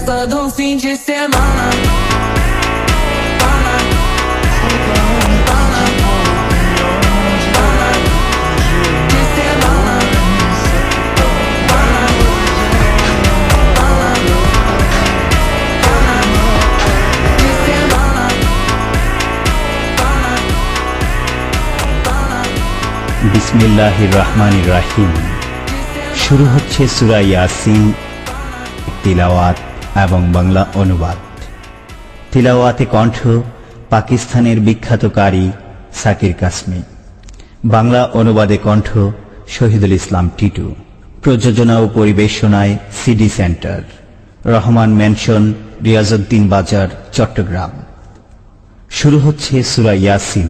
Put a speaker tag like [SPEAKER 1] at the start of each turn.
[SPEAKER 1] festa do fim de semana.
[SPEAKER 2] বিসমিল্লাহির রহমানির রহিম। শুরু হচ্ছে সূরা ইয়াসিন, তিলাওয়াত এবং বাংলা অনুবাদ। তিলাওয়াতে কণ্ঠ পাকিস্তানের বিখ্যাত কারি সাকির কাসমি, বাংলা অনুবাদে কণ্ঠ শহীদুল ইসলাম টিটু, প্রযোজনা ও পরিবেশনায় CD centre, Rahman Mansion, Riazuddin Bazar, Chattogram. শুরু হচ্ছে সূরা ইয়াসিন।